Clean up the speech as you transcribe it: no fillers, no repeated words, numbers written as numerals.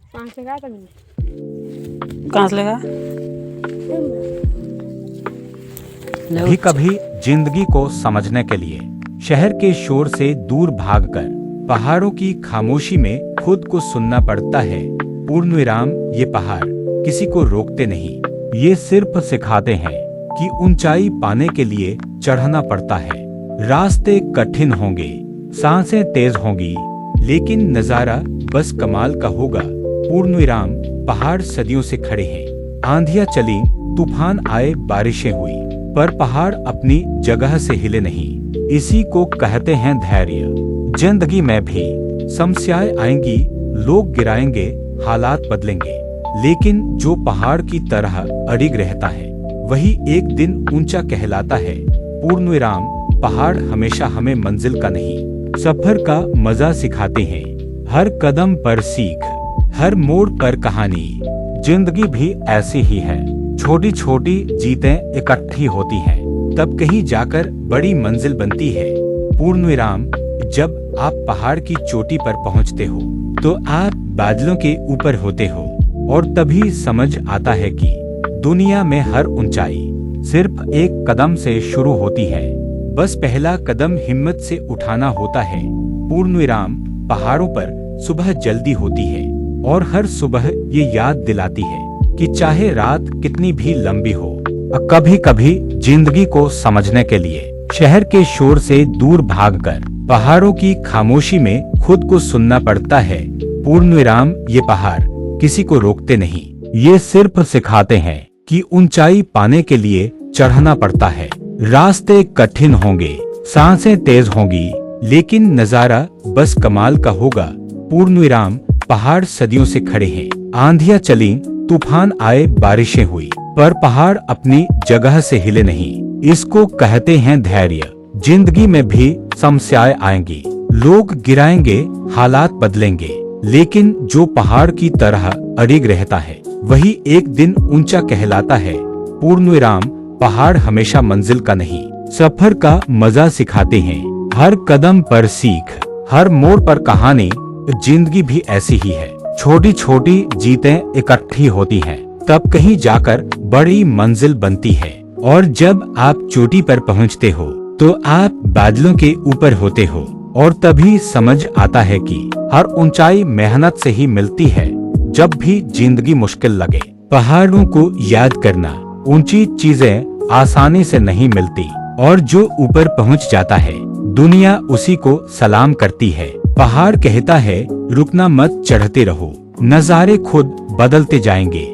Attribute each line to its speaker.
Speaker 1: कहाँ से कहा था मैंने?
Speaker 2: कहाँ से लगा?
Speaker 3: कभी कभी जिंदगी को समझने के लिए शहर के शोर से दूर भागकर पहाड़ों की खामोशी में खुद को सुनना पड़ता है। पूर्णविराम, ये पहाड़ किसी को रोकते नहीं, ये सिर्फ सिखाते हैं कि ऊंचाई पाने के लिए चढ़ना पड़ता है। रास्ते कठिन होंगे, सांसें तेज होंगी, लेकिन नजारा बस कमाल का होगा। पूर्णविराम पहाड़ सदियों से खड़े हैं। आंधियां चली, तूफान आए, बारिशें हुई, पर पहाड़ अपनी जगह से हिले नहीं। इसी को कहते हैं धैर्य। जिंदगी में भी समस्याएं आएंगी, लोग गिराएंगे, हालात बदलेंगे, लेकिन जो पहाड़ की तरह अडिग रहता है वही एक दिन ऊंचा कहलाता है। पूर्णविराम पहाड़ हमेशा हमें मंजिल का नहीं, सफर का मजा सिखाते हैं। हर कदम पर सीख, हर मोड़ पर कहानी। जिंदगी भी ऐसी ही है, छोटी छोटी जीतें इकट्ठी होती हैं, तब कहीं जाकर बड़ी मंजिल बनती है। पूर्णविराम, जब आप पहाड़ की चोटी पर पहुंचते हो तो आप बादलों के ऊपर होते हो, और तभी समझ आता है कि दुनिया में हर ऊंचाई सिर्फ एक कदम से शुरू होती है। बस पहला कदम हिम्मत से उठाना होता है। पूर्णविराम पहाड़ों पर सुबह जल्दी होती है, और हर सुबह ये याद दिलाती है कि चाहे रात कितनी भी लंबी हो, कभी कभी जिंदगी को समझने के लिए शहर के शोर से दूर भागकर पहाड़ों की खामोशी में खुद को सुनना पड़ता है। पूर्णविराम, ये पहाड़ किसी को रोकते नहीं, ये सिर्फ सिखाते हैं कि ऊंचाई पाने के लिए चढ़ना पड़ता है। रास्ते कठिन होंगे, सांसें तेज होंगी, लेकिन नजारा बस कमाल का होगा। पूर्णविराम पहाड़ सदियों से खड़े हैं। आंधियां चली, तूफान आए, बारिशें हुई, पर पहाड़ अपनी जगह से हिले नहीं। इसको कहते हैं धैर्य। जिंदगी में भी समस्याएं आएंगी, लोग गिराएंगे, हालात बदलेंगे, लेकिन जो पहाड़ की तरह अडिग रहता है वही एक दिन ऊंचा कहलाता है। पूर्णविराम पहाड़ हमेशा मंजिल का नहीं, सफर का मजा सिखाते हैं। हर कदम पर सीख, हर मोड़ पर कहानी। जिंदगी भी ऐसी ही है, छोटी छोटी जीतें इकट्ठी होती हैं, तब कहीं जाकर बड़ी मंजिल बनती है। और जब आप चोटी पर पहुंचते हो तो आप बादलों के ऊपर होते हो, और तभी समझ आता है कि हर ऊंचाई मेहनत से ही मिलती है। जब भी जिंदगी मुश्किल लगे, पहाड़ों को याद करना। ऊंची चीजें आसानी से नहीं मिलती, और जो ऊपर पहुंच जाता है दुनिया उसी को सलाम करती है। पहाड़ कहता है, रुकना मत, चढ़ते रहो, नजारे खुद बदलते जाएंगे।